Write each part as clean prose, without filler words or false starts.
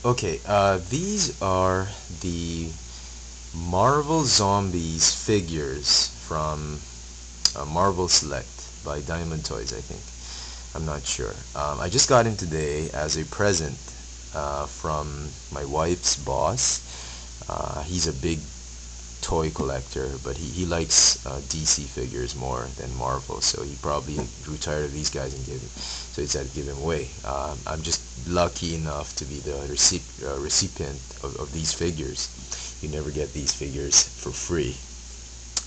Okay, these are the Marvel Zombies figures from Marvel Select by Diamond Toys, I think. I'm not sure. I just got in today as a present from my wife's boss. He's a big toy collector, but he likes DC figures more than Marvel, so he probably grew tired of these guys and so he said give him away. I'm just lucky enough to be the recipient of these figures. You never get these figures for free.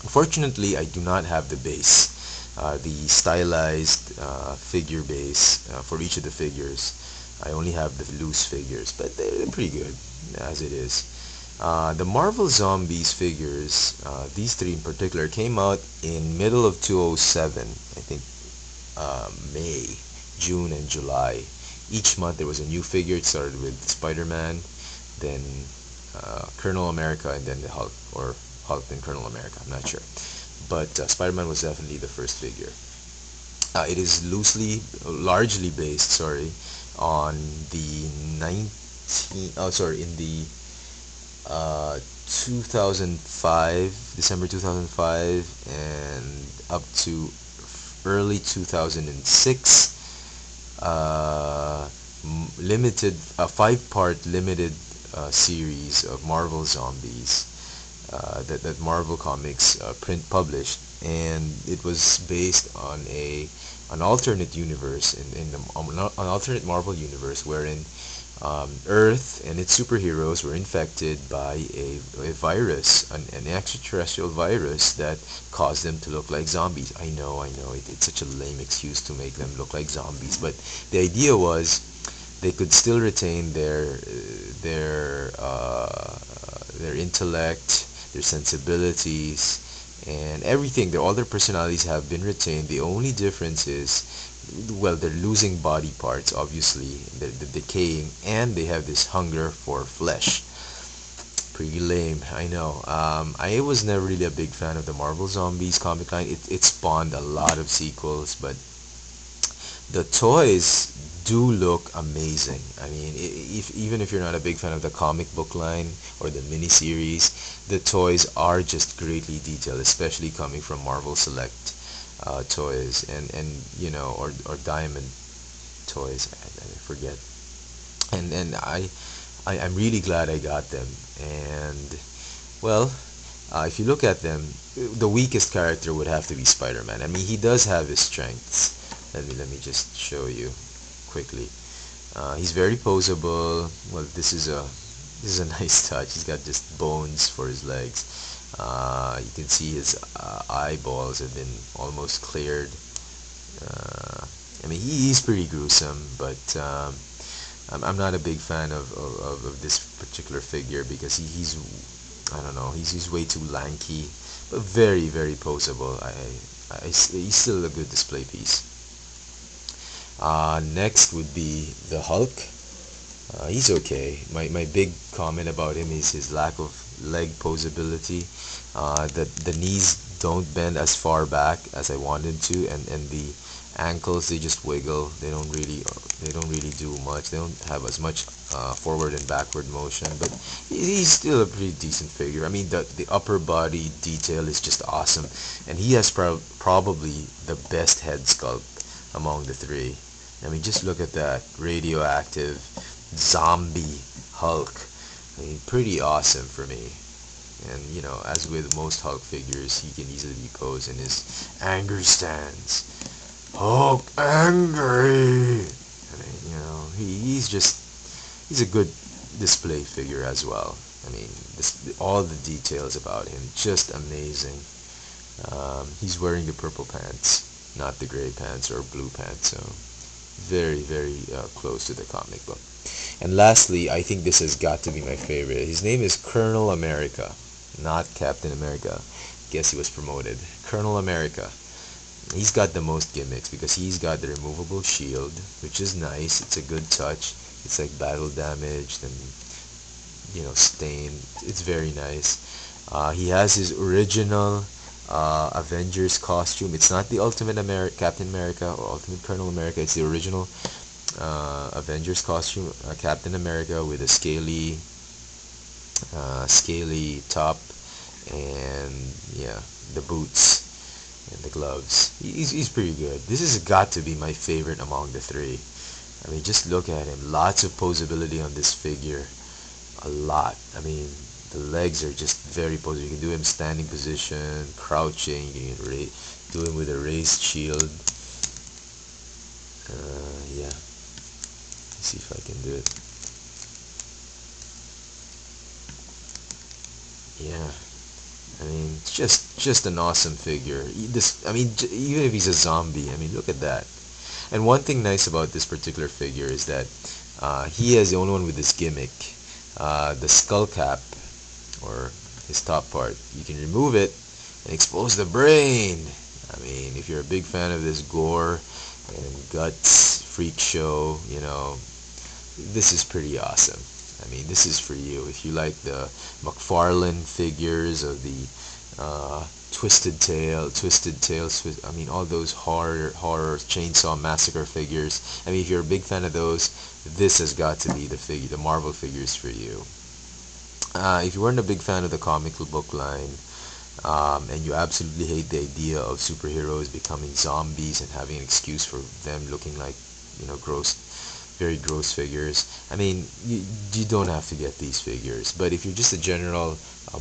Unfortunately, I do not have the base, the stylized figure base for each of the figures. I only have the loose figures, but they're pretty good as it is. The Marvel Zombies figures, these three in particular, came out in middle of 2007. I think May, June, and July. Each month there was a new figure. It started with Spider-Man, then Colonel America, and then the Hulk, or Hulk and Colonel America. I'm not sure, but Spider-Man was definitely the first figure. It is largely based, sorry, on the 19. Oh, sorry, in the 2005, December 2005, and up to early 2006, limited a five-part limited series of Marvel Zombies that Marvel Comics print published, and it was based on an alternate universe in an alternate Marvel universe wherein Earth and its superheroes were infected by a virus, an extraterrestrial virus that caused them to look like zombies. I know, it's such a lame excuse to make them look like zombies, but the idea was they could still retain their their intellect, their sensibilities, and everything. All their personalities have been retained. The only difference is, well, they're losing body parts, obviously, they're decaying, and they have this hunger for flesh. Pretty lame, I know. I was never really a big fan of the Marvel Zombies comic line. It spawned a lot of sequels, but the toys do look amazing. I mean, even if you're not a big fan of the comic book line or the miniseries, the toys are just greatly detailed, especially coming from Marvel Select toys and or Diamond toys. I forget. And I'm really glad I got them. And well, if you look at them, the weakest character would have to be Spider-Man. I mean, he does have his strengths. Let me just show you quickly. He's very posable. Well, this is a nice touch. He's got just bones for his legs. You can see his eyeballs have been almost cleared. Uh, I mean, he's pretty gruesome, but I'm not a big fan of this particular figure because he's I don't know, he's way too lanky, but very, very posable. He's still a good display piece. Next would be the Hulk. He's okay. My big comment about him is his lack of leg posability. The knees don't bend as far back as I want them to, and the ankles, they just wiggle. They don't really do much. They don't have as much forward and backward motion, but he's still a pretty decent figure. I mean, the upper body detail is just awesome, and he has probably the best head sculpt among the three. I mean, just look at that radioactive zombie Hulk. I mean, pretty awesome for me. And as with most Hulk figures, he can easily be posed in his anger stance. Hulk angry. I mean, he's a good display figure as well. I mean, all the details about him just amazing. He's wearing the purple pants, not the gray pants or blue pants, so very, very close to the comic book. And lastly, I think this has got to be my favorite. His name is Colonel America, not Captain America. Guess he was promoted. Colonel America. He's got the most gimmicks because he's got the removable shield, which is nice. It's a good touch. It's like battle damaged and stained. It's very nice. He has his original Avengers costume. It's not the Ultimate Captain America or Ultimate Colonel America. It's the original Avengers costume, Captain America with a scaly top, and yeah, the boots and the gloves. He's pretty good. This has got to be my favorite among the three. I mean, just look at him. Lots of posability on this figure. A lot. I mean, the legs are just very posable. You can do him standing position, crouching. You can do him with a raised shield. Yeah. Let's see if I can do it. Yeah. I mean, it's just an awesome figure. This, I mean, even if he's a zombie, I mean, look at that. And one thing nice about this particular figure is that he is the only one with this gimmick. The skull cap, or his top part, you can remove it and expose the brain. I mean, if you're a big fan of this gore and guts freak show, this is pretty awesome. I mean, this is for you. If you like the McFarlane figures of the Twisted Tales, I mean, all those horror Chainsaw Massacre figures. I mean, if you're a big fan of those, this has got to be the Marvel figures for you. If you weren't a big fan of the comic book line, and you absolutely hate the idea of superheroes becoming zombies and having an excuse for them looking like, gross, very gross figures. I mean, you don't have to get these figures. But if you're just a general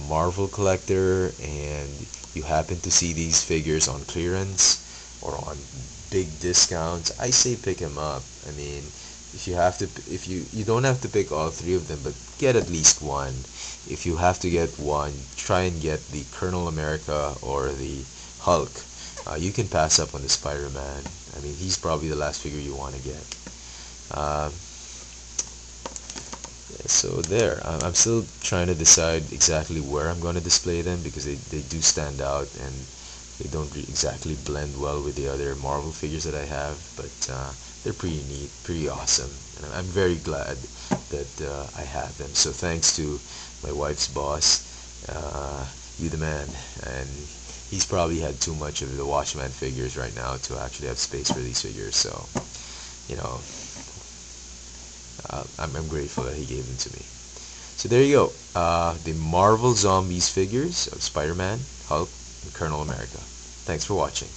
Marvel collector and you happen to see these figures on clearance or on big discounts, I say pick them up. I mean, if you don't have to pick all three of them, but get at least one. If you have to get one, try and get the Colonel America or the Hulk. You can pass up on the Spider-Man. I mean, he's probably the last figure you want to get. Uh, so there, I'm still trying to decide exactly where I'm going to display them because they do stand out and they don't exactly blend well with the other Marvel figures that I have, but they're pretty neat, pretty awesome, and I'm very glad that I have them. So thanks to my wife's boss, you the man, and he's probably had too much of the Watchman figures right now to actually have space for these figures. So, you know, I'm grateful that he gave them to me. So there you go. The Marvel Zombies figures of Spider-Man, Hulk, and Colonel America. Thanks for watching.